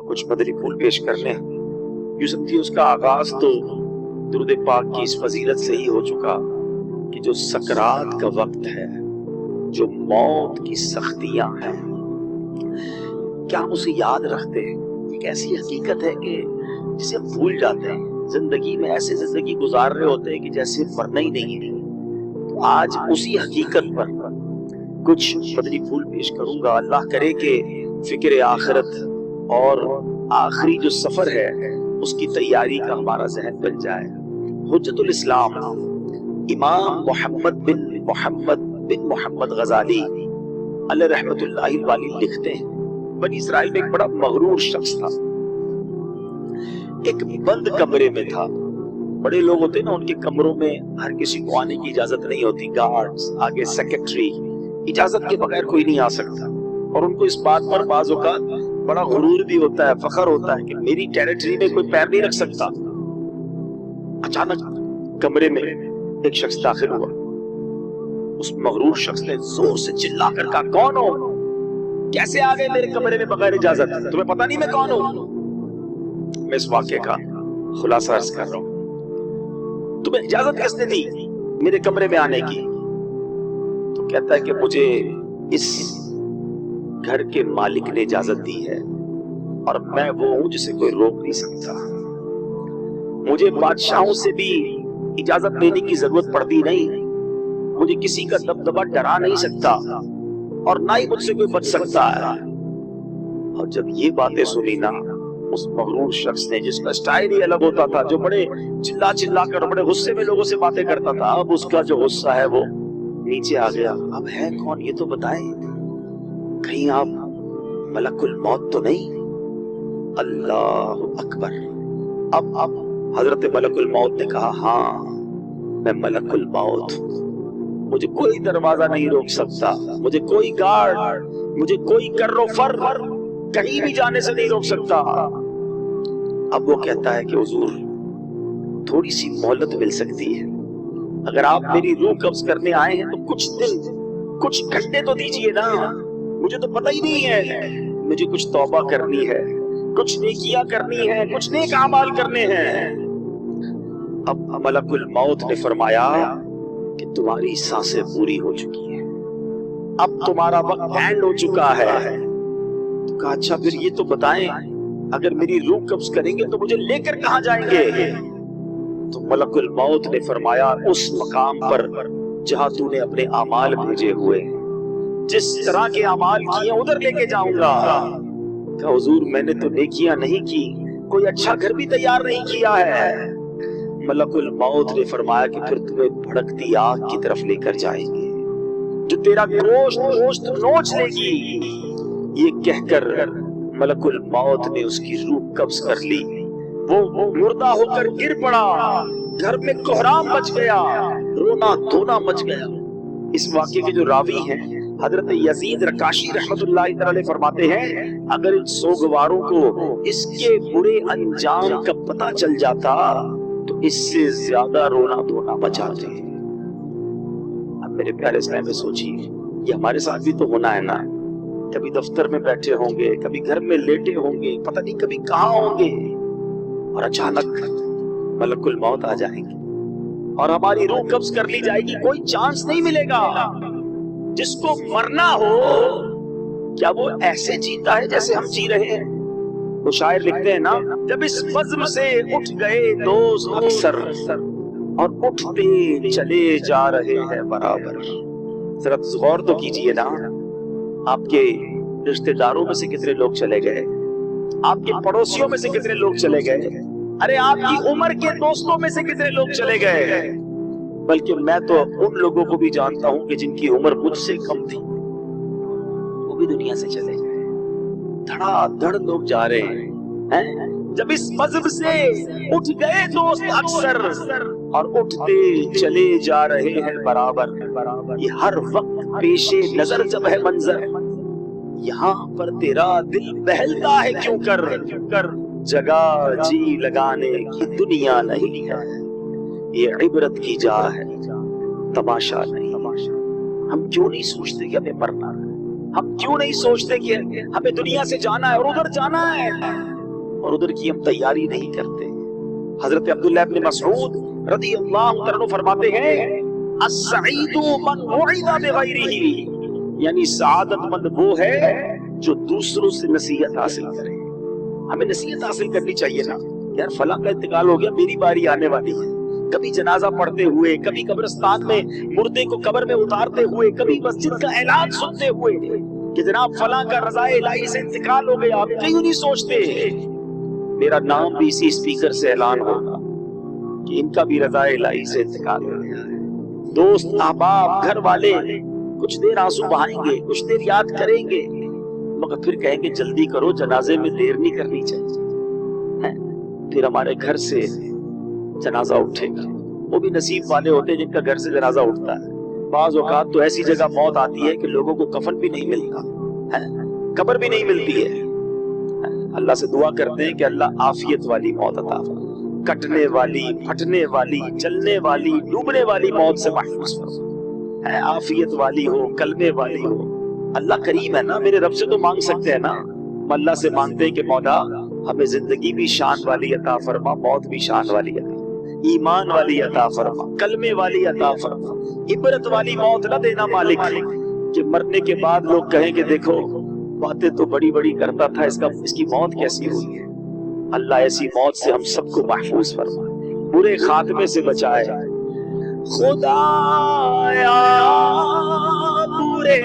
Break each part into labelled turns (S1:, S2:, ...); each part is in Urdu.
S1: کچھ مدنی پھول پیش کرنے ہیں. یوں سمجھیے اس کا آغاز تو درود پاک کی اس فضیلت سے ہی ہو چکا کہ جو سکرات کا وقت ہے، جو موت کی سختیاں ہیں، کیا ہم اسے یاد رکھتے ہیں؟ ایک ایسی حقیقت ہے کہ جسے ہم بھول جاتے ہیں. زندگی میں ایسے زندگی گزار رہے ہوتے ہیں کہ جیسے مرنا ہی نہیں ہے. تو آج اسی حقیقت پر کچھ مدنی پھول پیش کروں گا. اللہ کرے کہ فکر آخرت اور آخری جو سفر ہے اس کی تیاری کا ہمارا ذہن بن جائے. حجت الاسلام امام محمد بن محمد غزالی علیہ رحمت اللہ والی لکھتے ہیں، بنی اسرائیل میں ایک بڑا مغرور شخص تھا. ایک بند کمرے میں تھا. بڑے لوگ ہوتے ہیں نا، ان کے کمروں میں ہر کسی کو آنے کی اجازت نہیں ہوتی. گارڈز، آگے سیکرٹری، اجازت کے بغیر کوئی نہیں آ سکتا. اور ان کو اس بات پر بعض اوقات بڑا غرور بھی ہوتا ہے، فخر ہوتا ہے کہ میری ٹیریٹری میں کوئی پیر نہیں رکھ سکتا. اچانک کمرے میں ایک شخص داخل ہوا. اس مغرور شخص نے زور سے چلا کر کہا، کون ہو؟ کیسے آ گئے میرے کمرے میں بغیر اجازت؟ تمہیں پتہ نہیں میں کون ہوں؟ میں اس واقعے کا خلاصہ عرض کر رہا ہوں. تمہیں اجازت کس نے دی میرے کمرے میں آنے کی؟ تو کہتا ہے کہ مجھے اس گھر کے مالک نے اجازت دی ہے اور میں وہ ہوں جسے کوئی روک نہیں سکتا. مجھے بادشاہوں سے بھی اجازت لینے کی ضرورت پڑتی نہیں. مجھے کسی کا دبدبا ڈرا نہیں سکتا اور نہ ہی مجھ سے کوئی بچ سکتا ہے. اور جب یہ باتیں سنی نا، اس مغرور شخص نے، جس کا سٹائل ہی الگ ہوتا تھا، جو بڑے چلا کر بڑے غصے میں لوگوں سے باتیں کرتا تھا، اب اس کا جو غصہ ہے وہ نیچے آ گیا. اب ہے کون یہ تو بتائیں، کہیں آپ ملک الموت تو نہیں؟ اللہ اکبر. اب حضرت ملک الموت نے کہا، ہاں میں ملک الموت. مجھے کوئی دروازہ نہیں روک سکتا، مجھے کوئی گارڈ، مجھے کوئی کر و فر کہیں بھی جانے سے نہیں روک سکتا. اب وہ کہتا ہے کہ حضور تھوڑی سی مہلت مل سکتی ہے. اگر آپ میری روح قبض کرنے آئے ہیں تو کچھ دن، کچھ گھنٹے تو دیجئے نا. مجھے تو پتہ ہی نہیں ہے. مجھے کچھ توبہ کرنی ہے، کچھ نیکیاں کرنی ہے، کچھ نیک اعمال کرنے ہیں. اب ملک الموت نے فرمایا کہ تمہاری سانسیں پوری ہو چکی ہیں، اب تمہارا وقت اینڈ ہو چکا ہے. تو کہا اچھا پھر یہ تو بتائیں، اگر میری روح قبض کریں گے تو مجھے لے کر کہاں جائیں گے؟ تو ملک الموت نے فرمایا اس مقام پر جہاں تو نے اپنے اعمال بھیجے ہوئے، جس طرح کے اعمال کیے ادھر لے کے جاؤں گا. کہا حضور میں نے تو نیکیاں نہیں کی، کوئی اچھا گھر بھی تیار نہیں کیا ہے. ملک الموت نے فرمایا کہ پھر تمہیں بھڑکتی آگ کی طرف لے کر جائیں گے جو تیرا گوشت نوچ لے گی. یہ کہہ کر ملک الموت نے اس کی روح قبض کر لی. وہ مردہ ہو کر گر پڑا. گھر میں کوہرام مچ گیا، رونا دھونا مچ گیا. اس واقعے کے جو راوی ہیں حضرت یزید رکاشی رحمت اللہ تعالی فرماتے ہیں، اگر ان سوگواروں کو اس کے برے انجام کا پتہ چل جاتا تو اس سے زیادہ رونا دھونا بچاتے. اب میرے پیارے اسلام میں سوچیے، یہ ہمارے ساتھ بھی تو ہونا ہے نا. کبھی دفتر میں بیٹھے ہوں گے، کبھی گھر میں لیٹے ہوں گے، پتہ نہیں کبھی کہاں ہوں گے، اور اچانک ملک الموت آ جائیں گے اور ہماری روح قبض کر لی جائے گی. کوئی چانس نہیں ملے گا. جس کو مرنا ہو کیا وہ ایسے جیتا ہے جیسے ہم جی رہے ہیں؟ وہ شاعر لکھتے ہیں نا، جب اس بزم سے اٹھ گئے دوست اکثر اور اٹھتے چلے جا رہے ہیں برابر. ذرا غور تو کیجئے نا، آپ کے رشتہ داروں میں سے کتنے لوگ چلے گئے، آپ کے پڑوسیوں میں سے کتنے لوگ چلے گئے، ارے آپ کی عمر کے دوستوں میں سے کتنے لوگ چلے گئے. بلکہ میں تو ان لوگوں کو بھی جانتا ہوں کہ جن کی عمر مجھ سے کم تھی، وہ بھی دنیا سے چلے گئے. دھڑا دھڑ لوگ جا رہے ہیں. جب اس مذہب سے اٹھ گئے دوست اکثر اور اٹھتے چلے جا رہے ہیں برابر. یہ ہر وقت پیش نظر جب ہے منظر، یہاں پر تیرا دل بہلتا ہے کیوں کر. جگہ جی لگانے کی دنیا نہیں ہے، یہ عبرت کی جا ہے تماشا نہیں. ہم کیوں نہیں سوچتے کہ ہمیں مرنا ہے؟ ہم کیوں نہیں سوچتے کہ ہمیں دنیا سے جانا ہے اور ادھر جانا ہے، اور ادھر کی ہم تیاری نہیں کرتے؟ حضرت عبداللہ ابن مسعود رضی اللہ عنہ فرماتے ہیں السعید من وعظ بغیرہ، یعنی سعادت مند وہ ہے جو دوسروں سے نصیحت حاصل کرے۔ ہمیں نصیحت حاصل کرنی چاہیے نا، یار فلاں کا انتقال ہو گیا، میری باری آنے والی ہے۔ کبھی جنازہ پڑھتے ہوئے، کبھی قبرستان میں مردے کو قبر میں اتارتے ہوئے، کبھی مسجد کا اعلان سنتے ہوئے کہ جناب فلاں کا رضائے الہی سے انتقال ہو گیا، آپ کیوں نہیں سوچتے میرا نام بھی اسی اسپیکر سے اعلان ہوگا کہ ان کا بھی رضائے الہی سے انتقال ہو گیا ہے۔ دوست، احباب، گھر والے کچھ دیر آنسو بہائیں گے، کچھ دیر یاد کریں گے، مگر پھر کہیں گے جلدی کرو، جنازے میں دیر نہیں کرنی چاہیے۔ پھر ہمارے گھر سے جنازہ اٹھے گا۔ وہ بھی نصیب والے ہوتے ہیں جن کا گھر سے جنازہ اٹھتا ہے۔ بعض اوقات تو ایسی جگہ موت آتی ہے کہ لوگوں کو کفن بھی نہیں ملتا، قبر بھی نہیں ملتی ہے۔ اللہ سے دعا کرتے ہیں کہ اللہ عافیت والی موت عطا فرمائے، کٹنے والی، پھٹنے والی، جلنے والی، ڈوبنے والی موت سے محفوظ فرمائے، عافیت والی ہو، کلمے والی ہو۔ اللہ کریم ہے نا، میرے رب سے تو مانگ سکتے ہیں نا۔ ہم اللہ سے مانگتے ہیں کہ مولا ہمیں زندگی بھی شان والی عطا فرما، موت بھی شان والی عطا، ایمان والی عطا فرما، کلمے والی عطا فرما، عبرت والی موت نہ دینا مالک، کہ مرنے کے بعد لوگ کہیں کہ دیکھو باتیں تو بڑی بڑی کرتا تھا، اس کی موت کیسی ہوئی ہے۔ اللہ ایسی موت سے ہم سب کو محفوظ فرمائے، برے خاتمے سے بچائے۔ خدایا برے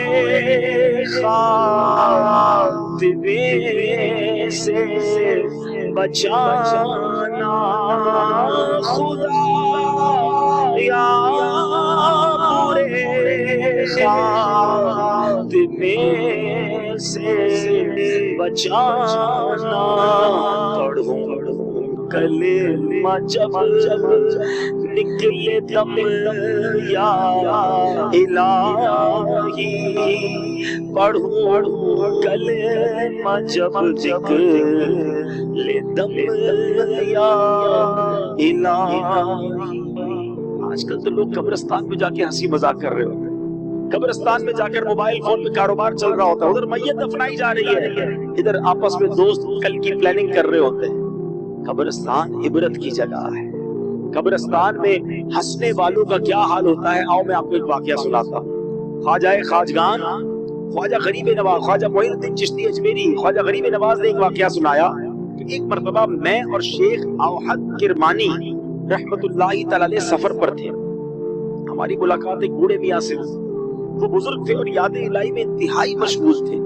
S1: خاتمے سے بچانا، خدایا برے خاتمے سے بچانا، پڑھوں کلمہ جب نکلے دم یا الہی، پڑھوں کلمہ جب نکلے دم یا الہی۔ آج کل تو لوگ قبرستان میں جا کے ہنسی مذاق کر رہے ہوتے ہیں، قبرستان میں جا کر موبائل فون پہ کاروبار چل رہا ہوتا ہے، ادھر میت دفنائی جا رہی ہے، ادھر آپس میں دوست کل کی پلاننگ کر رہے ہوتے ہیں۔ قبرستان عبرت کی جگہ ہے۔ قبرستان میں ہنسنے والوں کا کیا حال ہوتا ہے، آؤ میں آپ کو ایک واقعہ سناتا ہوں۔ خواجہ خواجگان، خواجہ غریب نواز، خواجہ معین الدین چشتی اجمیری، خواجہ غریب نواز نے ایک واقعہ سنایا کہ ایک مرتبہ میں اور شیخ اوحد کرمانی رحمت اللہ تعالی علیہ سفر پر تھے۔ ہماری ملاقات ایک بوڑھے میاں سے، وہ بزرگ تھے اور یاد الہی میں انتہائی مشغول تھے۔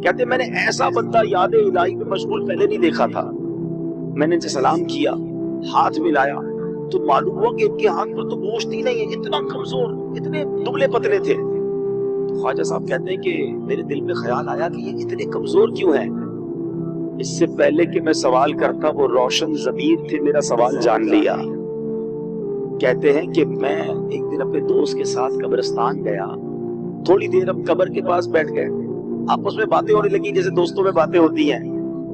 S1: کہتے میں نے ایسا بندہ یاد الہی میں مشغول پہلے نہیں دیکھا تھا۔ میں نے ان سے سلام کیا، ہاتھ ملایا تو معلوم ہوا کہ ان کے ہاتھ پر تو گوشت ہی نہیں ہے، اتنا کمزور، اتنے دبلے پتلے تھے۔ خواجہ صاحب کہتے ہیں کہ میرے دل میں خیال آیا کہ یہ اتنے کمزور کیوں ہیں۔ اس سے پہلے کہ میں سوال کرتا وہ روشن ضمیر تھے، میرا سوال جان لیا۔ کہتے ہیں کہ میں ایک دن اپنے دوست کے ساتھ قبرستان گیا، تھوڑی دیر ہم قبر کے پاس بیٹھ گئے، آپس میں باتیں ہونے لگی جیسے دوستوں میں باتیں ہوتی ہیں۔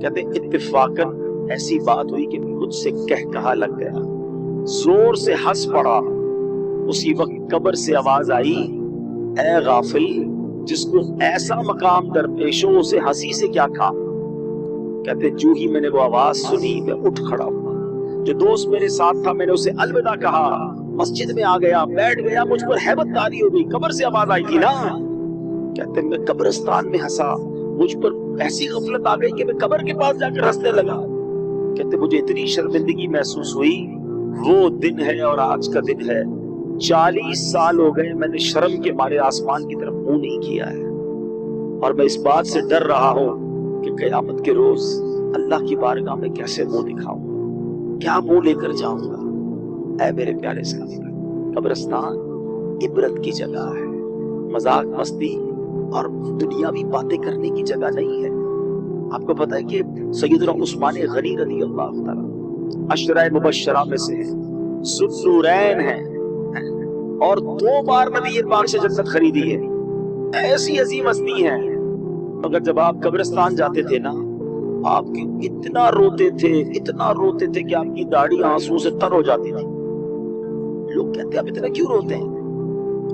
S1: کہتے ہیں اتفاقاً ایسی بات ہوئی کہ مجھ سے کہا لگ گیا، زور سے ہنس پڑا۔ اسی وقت قبر سے آواز آئی، اے غافل، جس کو ایسا مقام درپیش ہو اسے ہنسی سے کیا کام۔ کہتے جو ہی میں نے وہ آواز سنی میں اٹھ کھڑا ہوا، جو دوست میرے ساتھ تھا میں نے اسے الوداع کہا، مسجد میں آ گیا، بیٹھ گیا، مجھ پر ہیبت طاری ہو گئی، قبر سے آواز آئی تھی نا۔ کہتے میں قبرستان میں ہنسا، مجھ پر ایسی غفلت آ گئی کہ میں قبر کے پاس جا کر ہنسنے لگا۔ کہتے مجھے اتنی شرمندگی محسوس ہوئی، وہ دن ہے اور آج کا دن ہے 40 سال ہو گئے میں نے شرم کے مارے آسمان کی طرف منہ نہیں کیا ہے، اور میں اس بات سے ڈر رہا ہوں کہ قیامت کے روز اللہ کی بارگاہ میں کیسے منہ دکھاؤں، کیا منہ لے کر جاؤں گا۔ اے میرے پیارے سامنے، قبرستان عبرت کی جگہ ہے، مذاق مستی اور دنیاوی باتیں کرنے کی جگہ نہیں ہے۔ آپ کو پتہ ہے کہ سیدنا عثمان غنی رضی اللہ تعالیٰ عشرہ مبشرہ میں سے ہیں، ذوالنورین ہیں، اور 2 بار نبی پاک سے جنت خریدی ہے، ایسی عظیم ہستی ہیں۔ مگر جب آپ قبرستان جاتے تھے نا، آپ کی اتنا روتے تھے کہ آپ کی داڑھی آنسو سے تر ہو جاتی تھی۔ لوگ کہتے ہیں آپ اتنا کیوں روتے ہیں؟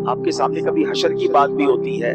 S1: آپ کے سامنے کبھی حشر کی بات بھی ہوتی ہے،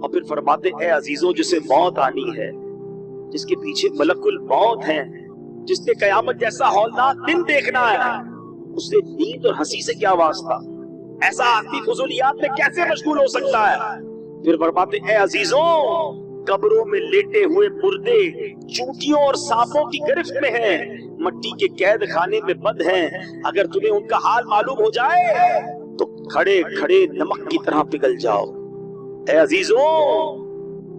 S1: اور پھر فرماتے اے عزیزوں جسے موت آنی ہے, جس کے پیچھے ملکل موت ہے, جس نے قیامت جیسا ہولناک دن دیکھنا ہے, اس سے نیند اور ہنسی سے کیا واسطہ؟ ایسا آدمی فضولیات میں کیسے مشغول ہو سکتا ہے؟ پھر فرماتے اے عزیزوں قبروں میں لیٹے ہوئے مردے چونٹیوں اور سانپوں کی گرفت میں ہیں, مٹی کے قید خانے میں بند ہیں, اگر تمہیں ان کا حال معلوم ہو جائے تو کھڑے کھڑے نمک کی طرح پگھل جاؤ. اے عزیزوں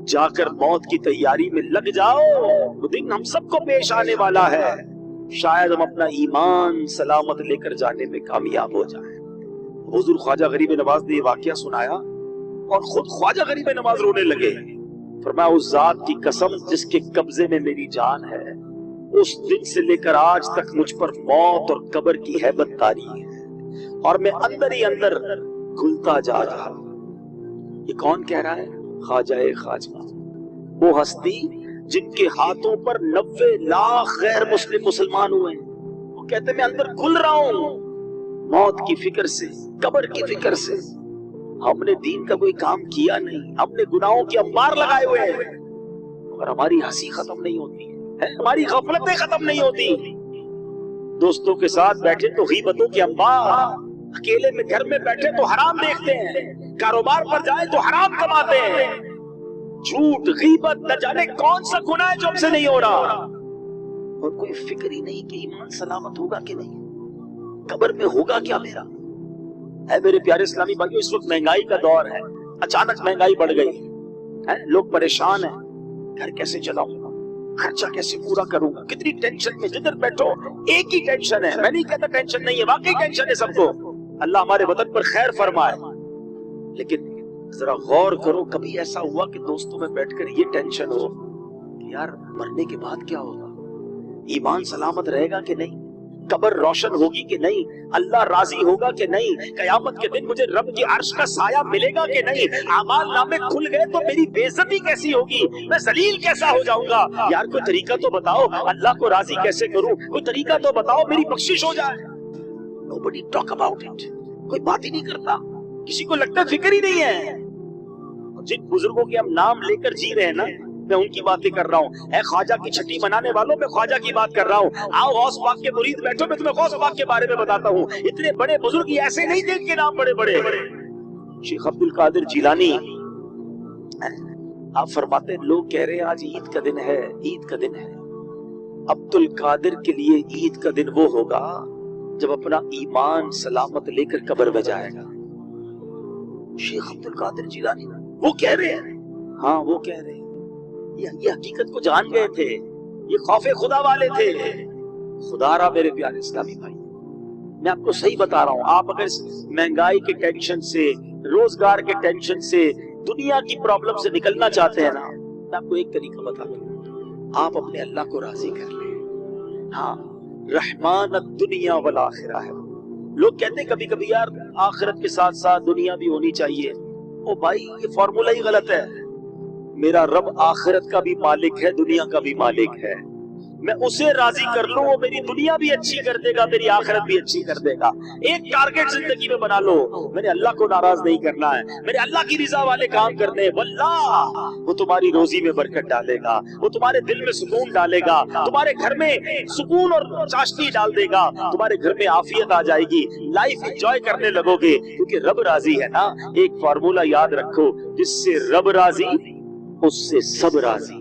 S1: جا کر موت کی تیاری میں لگ جاؤ, وہ دن ہم سب کو پیش آنے والا ہے, شاید ہم اپنا ایمان سلامت لے کر جانے میں کامیاب ہو جائیں. حضور خواجہ غریب نواز نے یہ واقعہ سنایا اور خود خواجہ غریب نواز رونے لگے. فرمایا اس ذات کی قسم جس کے قبضے میں میری جان ہے, اس دن سے لے کر آج تک مجھ پر موت اور قبر کی ہیبت طاری ہے اور میں اندر ہی اندر گھلتا جا رہا ہوں. یہ کون کہہ رہا ہے؟ خواجہ خواجہ, وہ ہستی جن کے ہاتھوں پر 90 لاکھ غیر مسلم مسلمان ہوئے ہیں. وہ کہتے میں اندر گھل رہا ہوں موت کی فکر سے, قبر کی فکر سے. ہم نے دین کا کوئی کام کیا نہیں, ہم نے گناہوں کی انبار لگائے ہوئے ہیں, اور ہماری ہنسی ختم نہیں ہوتی ہے, ہماری غفلتیں ختم نہیں ہوتی. دوستوں کے ساتھ بیٹھے تو غیبتوں کی انبار, اکیلے میں گھر میں بیٹھے تو حرام دیکھتے ہیں, کاروبار پر جائیں تو حرام کماتے ہیں. جھوٹ غیبت نہ جانے کون سا گناہ ہے جو ہم سے نہیں ہو رہا, اور کوئی فکر ہی نہیں کہ ایمان سلامت ہوگا کہ نہیں, قبر میں ہوگا کیا میرا. اے میرے پیارے اسلامی بھائیو, اس وقت مہنگائی کا دور ہے, اچانک مہنگائی بڑھ گئی ہے, لوگ پریشان ہیں, گھر کیسے چلاؤں گا, خرچہ کیسے پورا کروں گا, کتنی ٹینشن میں جدھر بیٹھو ایک ہی ٹینشن ہے. میں نہیں کہتا ٹینشن نہیں ہے, واقعی ٹینشن ہے سب کو, اللہ ہمارے وطن پر خیر فرمائے. لیکن ذرا غور کرو, کبھی ایسا ہوا کہ دوستوں میں بیٹھ کر یہ ٹینشن ہو کہ یار مرنے کے بعد کیا ہوگا, ایمان سلامت رہے گا کہ نہیں, قبر روشن ہوگی کہ نہیں, اللہ راضی ہوگا کہ نہیں, قیامت کے دن مجھے رب کی عرش کا سایہ ملے گا کہ نہیں, اعمال نامے کھل گئے تو میری بے عزتی کیسی ہوگی, میں ذلیل کیسا ہو جاؤں گا. یار کوئی طریقہ تو بتاؤ, اللہ کو راضی کیسے کروں, کوئی طریقہ تو بتاؤ, میری بخشش ہو جائے. Nobody talk about it, کوئی بات ہی نہیں کرتا, کسی کو لگتا فکر ہی نہیں ہے. جن بزرگوں کے ہم نام لے کر جی رہے ہیں نا, میں ان کی باتیں کر رہا ہوں. اے خواجہ کی چھٹی منانے والوں, میں خواجہ کی بات کر رہا ہوں. آؤ غوث پاک کے مرید بیٹھو, میں تمہیں غوث پاک کے بارے میں بتاتا ہوں. اتنے بڑے بزرگ ایسے نہیں تھے کے نام بڑے بڑے. شیخ عبد القادر جیلانی, آپ فرماتے ہیں لوگ کہہ رہے ہیں آج عید کا دن ہے, عید کا دن ہے. عبد القادر کے لیے عید کا دن وہ ہوگا جب اپنا ایمان سلامت لے کر قبر میں جائے گا. شیخ عبد القادر جیلانی وہ کہہ رہے ہیں, ہاں وہ کہہ رہے ہیں, یہ حقیقت کو جان گئے تھے, یہ خوف خدا والے تھے. خدا را میرے پیارے اسلامی بھائی, میں آپ کو صحیح بتا رہا ہوں, آپ اگر مہنگائی کے ٹینشن سے, روزگار کے ٹینشن سے, دنیا کی پرابلم سے نکلنا چاہتے ہیں نا, میں آپ کو ایک طریقہ بتاتا ہوں, آپ اپنے اللہ کو راضی کر لیں. ہاں, رحمان الدنیا والآخرہ ہے. لوگ کہتے ہیں کبھی کبھی یار آخرت کے ساتھ ساتھ دنیا بھی ہونی چاہیے. او بھائی یہ فارمولہ ہی غلط ہے. میرا رب آخرت کا بھی مالک ہے, دنیا کا بھی مالک ہے. میں اسے راضی کر لوں, وہ میری دنیا بھی اچھی کر دے گا, میری آخرت بھی اچھی کر دے گا. ایک ٹارگٹ زندگی میں بنا لو, میں نے اللہ کو ناراض نہیں کرنا ہے, میرے اللہ کی رضا والے کام کرنے. واللہ وہ تمہاری روزی میں برکت ڈالے گا, وہ تمہارے دل میں سکون ڈالے گا, تمہارے گھر میں سکون اور چاشنی ڈال دے گا, تمہارے گھر میں عافیت آ جائے گی, لائف انجوائے کرنے لگو گے, کیونکہ رب راضی ہے نا. ایک فارمولہ یاد رکھو, جس سے رب راضی اس سے سب راضی.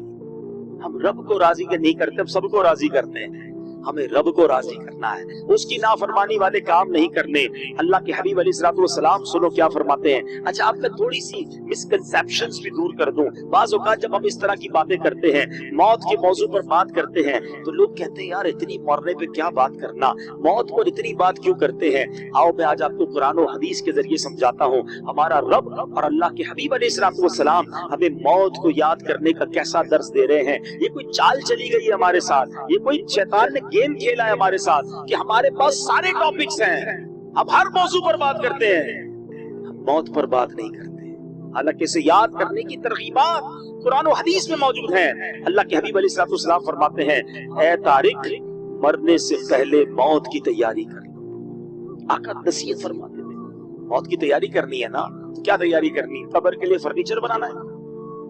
S1: ہم رب کو راضی نہیں کرتے, ہم سب کو راضی کرتے ہیں. ہمیں رب کو راضی کرنا ہے, اس کی نافرمانی والے کام نہیں کرنے. اللہ کے حبیب علیہ الصلوۃ والسلام سنو کیا فرماتے ہیں. اچھا آپ میں تھوڑی سی مسکنسیپشنز بھی دور کر دوں. بعض اوقات جب ہم اس طرح کی باتیں کرتے ہیں, موت کے موضوع پر بات کرتے ہیں, تو لوگ کہتے ہیں یار اتنی مرنے پہ کیا بات کرنا, موت پر اتنی بات کیوں کرتے ہیں. آؤ میں آج آپ کو قرآن و حدیث کے ذریعے سمجھاتا ہوں. ہمارا رب اور اللہ کے حبیب علیہ الصلوۃ والسلام ہمیں موت کو یاد کرنے کا کیسا درس دے رہے ہیں. یہ کوئی چال چلی گئی ہے ہمارے ساتھ, یہ کوئی شیطان نے گیم کھیلا ہے ہمارے ساتھ کہ ہمارے پاس سارے ٹاپکس ہیں, اب ہر موضوع پر بات کرتے ہیں, ہم موت پر بات نہیں کرتے. حالانکہ اسے یاد کرنے کی ترغیبات قرآن و حدیث میں موجود ہیں. اللہ کے حبیب علیہ الصلوۃ والسلام فرماتے ہیں, اے طارق مرنے سے پہلے موت کی تیاری کر لو. آقا نصیحت فرماتے ہیں, موت کی تیاری کرنی ہے نا, کیا تیاری کرنی ہے؟ قبر کے لیے فرنیچر بنانا ہے,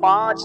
S1: 5,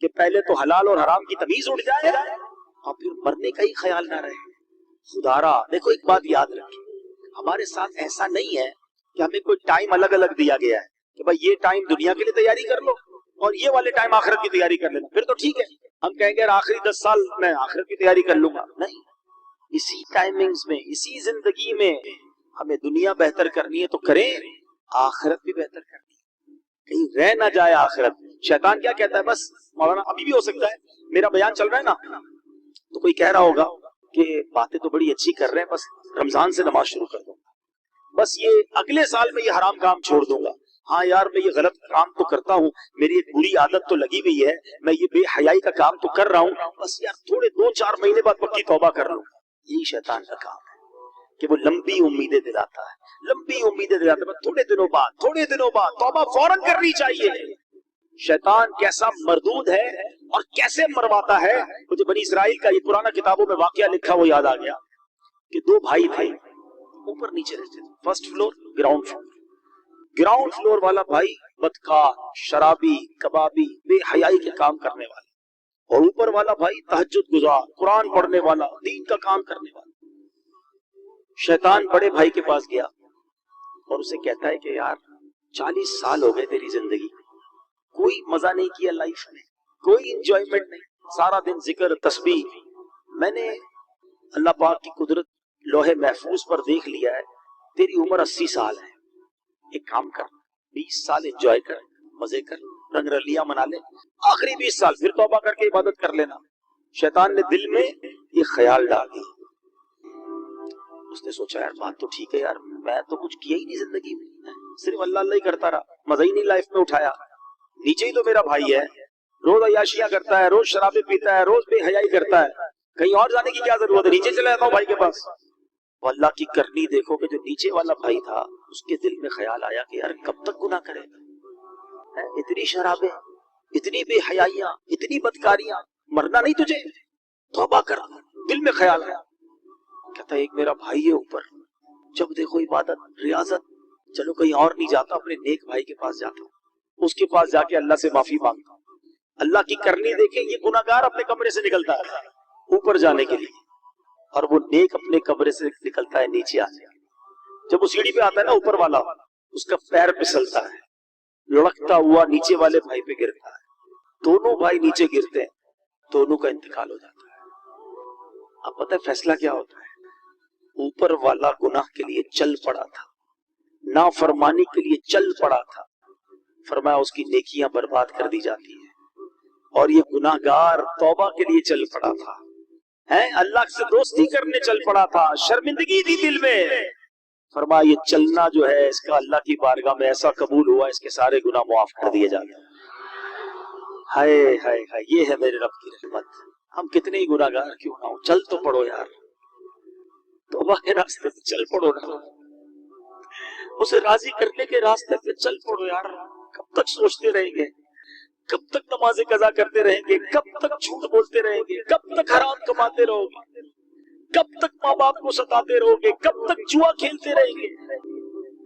S1: کہ پہلے تو حلال اور حرام کی تمیز اٹھ جائے اور پھر مرنے کا ہی خیال نہ رہے. خدارا دیکھو ایک بات یاد رکھیں، ہمارے ساتھ ایسا نہیں ہے کہ ہمیں کوئی ٹائم الگ الگ دیا گیا ہے کہ بھائی یہ ٹائم دنیا کے لیے تیاری کر لو اور یہ والے ٹائم آخرت کی تیاری کر لینا، پھر تو ٹھیک ہے. ہم کہیں گے آخری 10 سال میں آخرت کی تیاری کر لوں گا. نہیں، اسی ٹائمنگز میں، اسی زندگی میں ہمیں دنیا بہتر کرنی ہے تو کریں، آخرت بھی بہتر کرنی ہے، کہیں رہ نہ جائے آخرت. شیطان کیا کہتا ہے؟ بس مولانا ابھی بھی ہو سکتا ہے میرا بیان چل رہا ہے نا تو کوئی کہہ رہا ہوگا کہ باتیں تو بڑی اچھی کر رہے ہیں، بس رمضان سے نماز شروع کر دوں گا، بس یہ اگلے سال میں یہ حرام کام چھوڑ دوں گا. ہاں یار میں یہ غلط کام تو کرتا ہوں، میری ایک بری عادت تو لگی ہوئی ہے، میں یہ بے حیائی کا کام تو کر رہا ہوں، بس یار تھوڑے 2-4 مہینے بعد پکی توبہ کر لوں. یہی شیطان کا کام ہے کہ وہ لمبی امیدیں دلاتا ہے، لمبی امیدیں دلاتا ہے. تھوڑے دنوں بعد توبہ فوراً کرنی چاہیے. شیطان کیسا مردود ہے اور کیسے مرواتا ہے. مجھے بنی اسرائیل کا یہ پرانا کتابوں میں واقعہ لکھا وہ یاد آ گیا کہ 2 بھائی تھے، اوپر نیچے رہتے تھے، first floor ground floor. Ground floor والا بھائی بدکار، شرابی، کبابی، بے حیائی کے کام کرنے والا، اور اوپر والا بھائی تہجد گزار، قرآن پڑھنے والا، دین کا کام کرنے والا. شیطان بڑے بھائی کے پاس گیا اور اسے کہتا ہے کہ یار 40 سال ہو گئے تیری زندگی، کوئی مزہ نہیں کیا لائف میں، کوئی انجوائمنٹ نہیں، سارا دن ذکر تسبیح. میں نے اللہ پاک کی قدرت لوہے محفوظ پر دیکھ لیا ہے، تیری عمر 80 سال ہے، ایک کام کر 20 سال انجوائے کر، مزے کر، رنگ رلیاں منا لے، آخری 20 سال پھر توبہ کر کے عبادت کر لینا. شیطان نے دل میں یہ خیال ڈال دیا. اس نے سوچا یار بات تو ٹھیک ہے یار، میں تو کچھ کیا ہی نہیں زندگی میں، صرف اللہ اللہ ہی کرتا رہا، مزہ ہی نہیں لائف میں اٹھایا. نیچے ہی تو میرا بھائی ہے، روز عیاشیاں کرتا ہے، روز شرابیں پیتا ہے، روز بے حیائی کرتا ہے، کہیں اور جانے کی کیا ضرورت ہے، نیچے چلا جاتا ہوں بھائی کے پاس. وہ اللہ کی کرنی دیکھو کہ جو نیچے والا بھائی تھا اس کے دل میں خیال آیا کہ یار کب تک گناہ کرے گا، اتنی شرابیں، اتنی بے حیائیاں، اتنی بدکاریاں، مرنا نہیں تجھے، توبہ کر. دل میں خیال آیا، کہتا ہے ایک میرا بھائی ہے اوپر، جب دیکھو عبادت ریاضت، چلو کہیں اور نہیں جاتا، اپنے نیک بھائی کے پاس جاتا ہوں، اس کے پاس جا کے اللہ سے معافی مانگتا ہوں. اللہ کی کرنی دیکھیں یہ گناہگار اپنے کمرے سے نکلتا ہے اوپر جانے کے لیے، اور وہ نیک اپنے کمرے سے نکلتا ہے نیچے آنے. جب وہ سیڑھی پہ آتا ہے نا اوپر والا، اس کا پیر پھسلتا ہے، لڑکتا ہوا نیچے والے بھائی پہ گرتا ہے، دونوں بھائی نیچے گرتے ہیں، دونوں کا انتقال ہو جاتا ہے. اب پتہ ہے فیصلہ کیا ہوتا ہے؟ اوپر والا گناہ کے لیے چل پڑا تھا، نافرمانی کے لیے چل پڑا تھا، فرمایا اس کی نیکیاں برباد کر دی جاتی ہیں. اور یہ گناہگار توبہ کے لیے چل پڑا تھا، اللہ سے دوستی کرنے چل پڑا تھا، شرمندگی تھی دل میں، فرمایا یہ چلنا جو ہے اس کا اللہ کی بارگاہ میں ایسا قبول ہوا اس کے سارے گناہ معاف کر دیے جاتے ہیں. ہائے ہائے ہائے، یہ ہے میرے رب کی رحمت. ہم کتنے ہی گناہگار کیوں نہ ہوں، چل تو پڑو یار، توبہ کے راستے پہ چل پڑو نا، اسے راضی کرنے کے راستے پہ چل پڑو یار. کب تک سوچتے رہیں گے، کب تک نمازیں قضا کرتے رہیں گے، کب تک جھوٹ بولتے رہیں گے، کب تک حرام کماتے رہو گے، کب تک ماں باپ کو ستاتے رہو گے، کب تک جوا کھیلتے رہیں گے،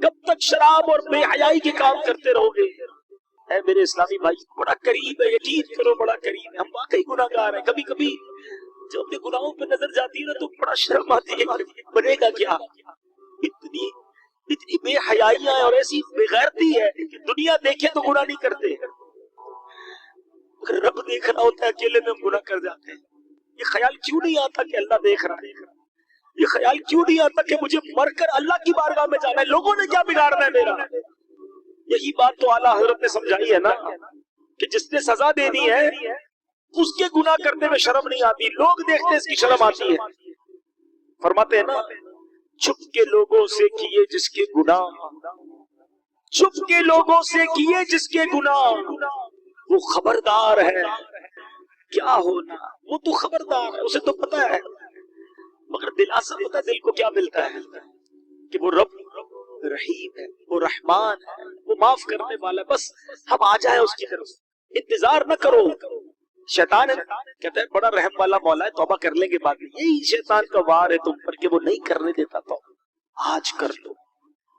S1: کب تک شراب اور بے حیائی کے کام کرتے رہو گے. اے میرے اسلامی بھائی، بڑا قریب ہے، یقین کرو بڑا قریب ہے. ہم واقعی گناہگار ہیں، کبھی کبھی جب اپنے گناہوں پہ نظر جاتی ہے نا تو بڑا شرم آتی ہے، بنے گا کیا، اتنی بے حیائیاں اور ایسی بے غیرتی ہے کہ دنیا دیکھے تو گناہ نہیں کرتے، اگر رب دیکھ رہا ہوتا ہے اکیلے میں ہم گناہ کر جاتے ہیں. یہ خیال کیوں نہیں آتا کہ اللہ دیکھ رہا ہے؟ یہ خیال کیوں نہیں آتا کہ مجھے مر کر اللہ کی بارگاہ میں جانا ہے، لوگوں نے کیا بگاڑنا ہے میرا؟ یہی بات تو اعلیٰ حضرت نے سمجھائی ہے نا کہ جس نے سزا دینی ہے اس کے گناہ کرنے میں شرم نہیں آتی، لوگ دیکھتے اس کی شرم آتی ہے. فرماتے ہیں نا چھپ کے لوگوں سے کیے جس کے گناہ، چھپ کے لوگوں سے کیے جس کے گناہ، وہ خبردار ہے کیا ہونا، وہ تو خبردار ہے، اسے تو پتا ہے، مگر دلاسا پتا ہے دل کو کیا ملتا ہے کہ وہ رب رحیم ہے، وہ رحمان ہے، وہ معاف کرنے والا ہے، بس ہم آ جائیں اس کی طرف، انتظار نہ کرو. شیطان کہتا ہے بڑا رحم والا مولا ہے، توبہ کر لیں گے بعد میں. یہی شیطان کا وار ہے تم پر کہ وہ نہیں کرنے دیتا. تو آج کر لو،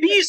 S1: 20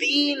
S1: 3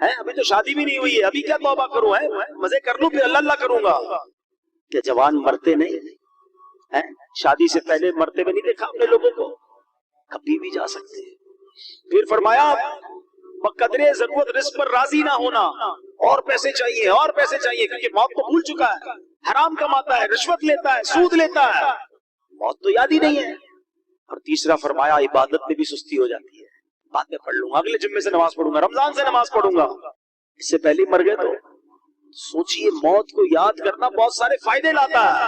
S1: ہے ابھی تو شادی بھی نہیں ہوئی ہے, ابھی کیا توبہ کروں, ہے مزے کر لوں پھر اللہ اللہ کروں گا. کہ جوان مرتے نہیں ہیں, شادی سے پہلے مرتے ہوئے نہیں دیکھا اپنے لوگوں کو, کبھی بھی جا سکتے ہیں. پھر فرمایا بقدرے ضرورت رزق پر راضی نہ ہونا, اور پیسے چاہیے اور پیسے چاہیے, کیونکہ موت کو بھول چکا ہے, حرام کماتا ہے, رشوت لیتا ہے, سود لیتا ہے, موت تو یاد ہی نہیں ہے. اور تیسرا فرمایا عبادت میں بھی سستی ہو جاتی ہے, بعد میں پڑھ لوں گا, اگلے جمعے سے نماز پڑھوں گا, رمضان سے نماز پڑھوں گا, اس سے پہلے مر گئے. تو سوچئے موت کو یاد کرنا بہت سارے فائدے لاتا ہے.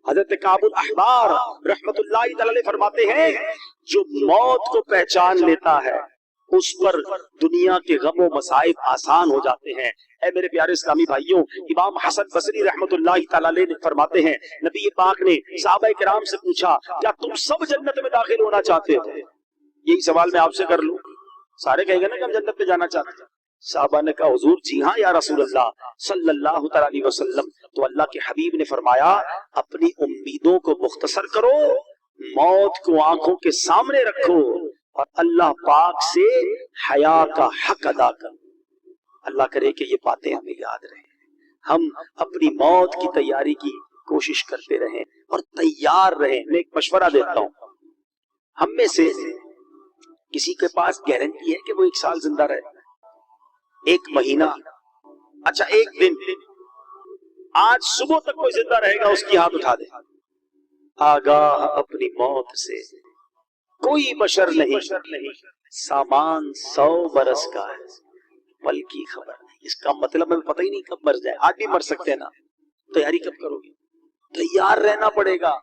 S1: حضرت کعب الاحبار رحمت اللہ تعالی علیہ فرماتے ہیں جو موت کو پہچان لیتا ہے اس پر دنیا کے غم و مصائب آسان ہو جاتے ہیں. اے میرے پیارے اسلامی بھائیوں, امام حسن بصری رحمت اللہ تعالی علیہ فرماتے ہیں نبی پاک نے صحابہ کرام سے پوچھا کیا تم سب جنت میں داخل ہونا چاہتے ہو؟ یہی سوال میں آپ سے کر لوں, سارے کہیں گے نا کہ ہم جنت میں جانا چاہتے ہیں. صحابہ نے کہا حضور جی ہاں یا رسول اللہ صلی اللہ تعالی علیہ وسلم. تو اللہ کے حبیب نے فرمایا اپنی امیدوں کو مختصر کرو, موت کو آنکھوں کے سامنے رکھو, اور اللہ پاک سے حیا کا حق ادا کرو. اللہ کرے کہ یہ باتیں ہمیں یاد رہیں, ہم اپنی موت کی تیاری کی کوشش کرتے رہیں اور تیار رہیں. میں ایک مشورہ دیتا ہوں, ہم میں سے کسی کے پاس گارنٹی ہے کہ وہ 1 سال زندہ رہے, 1 مہینہ, اچھا 1 دن, آج صبح تک کوئی زندہ رہے گا اس کی ہاتھ اٹھا دے. آگاہ اپنی موت سے کوئی بشر نہیں, سامان 100 برس کا ہے, پل کی خبر نہیں. اس کا مطلب ہمیں پتہ ہی نہیں کب مر جائے. آج بھی مر سکتے ہیں نا, تیاری کب کرو گے؟ تیار رہنا پڑے گا.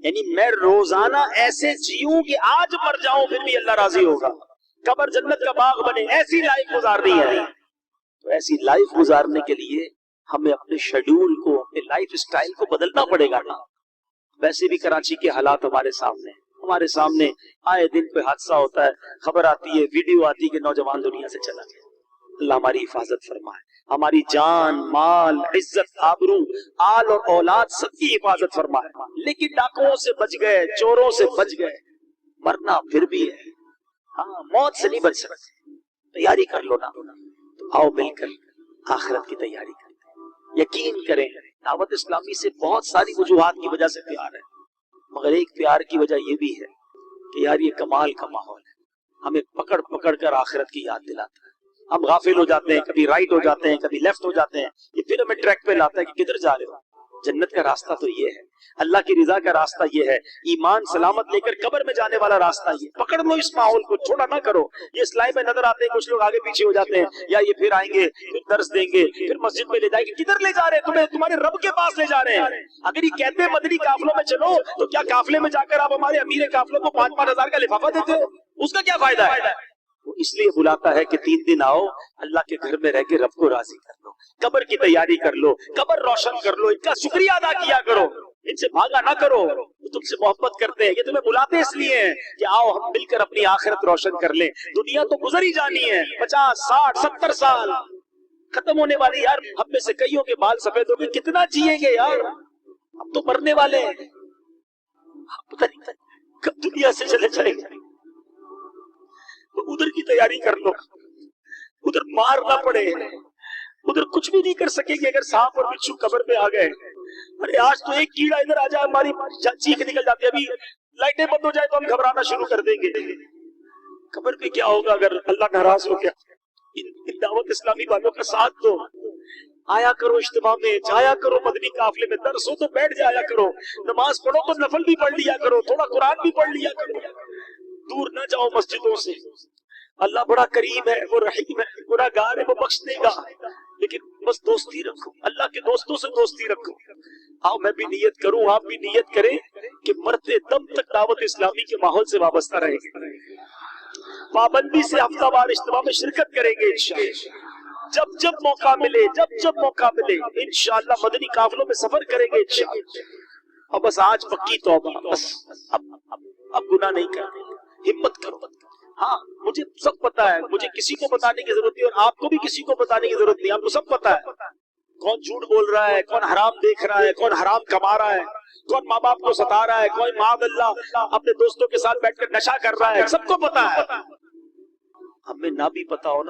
S1: یعنی میں روزانہ ایسے جیوں کہ آج مر جاؤں پھر بھی اللہ راضی ہوگا, قبر جنت کا باغ بنے, ایسی لائف گزارنی ہے. تو ایسی لائف گزارنے کے لیے ہمیں اپنے شیڈول کو, اپنے لائف سٹائل کو بدلنا پڑے گا نا. ویسے بھی کراچی کے حالات ہمارے سامنے آئے دن کوئی حادثہ ہوتا ہے, خبر آتی ہے, ویڈیو آتی ہے کہ نوجوان دنیا سے چلا گیا. اللہ ہماری حفاظت فرمائے, ہماری جان, مال, عزت, آبرو, آل اور اولاد سب کی حفاظت فرمائے. لیکن ڈاکوؤں سے بچ گئے, چوروں سے بچ گئے, مرنا پھر بھی ہے. ہاں موت سے نہیں بچ سکتے, تیاری کر لو نا. تو آؤ مل کر آخرت کی تیاری کریں. یقین کریں دعوت اسلامی سے بہت ساری وجوہات کی وجہ سے پیار ہے, مگر ایک پیار کی وجہ یہ بھی ہے کہ یار یہ کمال کا ماحول ہے, ہمیں پکڑ پکڑ کر آخرت کی یاد دلاتا ہے. ہم غافل ہو جاتے ہیں, کبھی رائٹ ہو جاتے ہیں, کبھی لیفٹ ہو جاتے ہیں, یہ پھر ہمیں ٹریک پہ لاتا ہے کہ کدھر جا رہے ہو. جنت کا راستہ تو یہ ہے, اللہ کی رضا کا راستہ یہ ہے, ایمان سلامت لے کر قبر میں جانے والا راستہ یہ. پکڑ لو اس ماحول کو, چھوڑا نہ کرو. یہ اسلائی میں نظر آتے ہیں کچھ لوگ آگے پیچھے ہو جاتے ہیں, یا یہ پھر آئیں گے, پھر درس دیں گے, پھر مسجد میں لے جائیں گے. کدھر لے جا رہے ہیں تمہیں؟ تمہارے رب کے پاس لے جا رہے ہیں. اگر یہ کہتے ہیں مدنی قافلوں میں چلو, تو کیا قافلے میں جا کر آپ ہمارے امیر قافلوں کو 5-5 ہزار کا لفافہ دیتے ہو؟ اس کا کیا فائدہ ہے؟ وہ اس لیے بلاتا ہے کہ 3 دن آؤ, اللہ کے گھر میں رہ کے رب کو راضی کر لو, قبر کی تیاری کر لو, قبر روشن کر لو, ان کا شکریہ ادا کیا کرو, ان سے بھاگا نہ کرو. وہ تم سے محبت کرتے ہیں, یہ تمہیں بلاتے اس لیے ہیں کہ آؤ ہم مل کر اپنی آخرت روشن کر لیں. دنیا تو گزر ہی جانی ہے, 50, 60, 70 سال ختم ہونے والی. یار ہم میں سے کئیوں کے بال سفید ہو گئے, کتنا جیئیں گے یار, ہم تو مرنے والے ہیں. پتہ نہیں کب دنیا سے چلے جائیں گے. ادھر کی تیاری کر لو, ادھر مار نہ پڑے, ادھر کچھ بھی نہیں کر سکیں گے اگر سانپ اور بچھو قبر پہ آ گئے. ارے آج تو ایک کیڑا ادھر آ جائے ہماری چیخ نکل جاتی ہے, ابھی لائٹیں بند ہو جائے تو ہم گھبرانا شروع کر دیں گے. قبر پہ کیا ہوگا اگر اللہ ناراض ہو گیا؟ ان دعوت اسلامی والوں کا ساتھ دو, آیا کرو اجتماع میں, جایا کرو مدنی قافلے میں, درس ہو تو بیٹھ جایا کرو, نماز پڑھو تو نفل بھی پڑھ لیا کرو, تھوڑا قرآن بھی پڑھ لیا کرو. دور نہ جاؤ مسجدوں سے. اللہ بڑا کریم ہے, وہ رحیم ہے, گناہگار ہے, وہ بخش دے گا, لیکن بس دوستی رکھو, اللہ کے دوستوں سے دوستی رکھو. آؤ میں بھی نیت کروں, آپ بھی نیت کریں کہ مرتے دم تک دعوت اسلامی کے ماحول سے وابستہ رہیں گے, پابندی سے ہفتہ وار اجتماع میں شرکت کریں گے انشاءاللہ. جب موقع ملے, جب موقع ملے انشاءاللہ مدنی قافلوں میں سفر کریں گے انشاءاللہ. اور بس آج پکی توبہ, بس اب گناہ نہیں کریں, ہمت کرو. ہاں مجھے سب پتا ہے, مجھے کسی کو بتانے کی ضرورت نہیں, اور آپ کو بھی کسی کو بتانے کی ضرورت نہیں. آپ کو سب پتا ہے کون جھوٹ بول رہا ہے, کون حرام دیکھ رہا ہے, کون حرام کما رہا ہے, کون ماں باپ کو ستا رہا ہے, کوئی معاذ اللہ اپنے دوستوں کے ساتھ بیٹھ کر نشہ کر رہا ہے. سب کو پتا ہے. ہمیں نہ بھی پتا ہو نا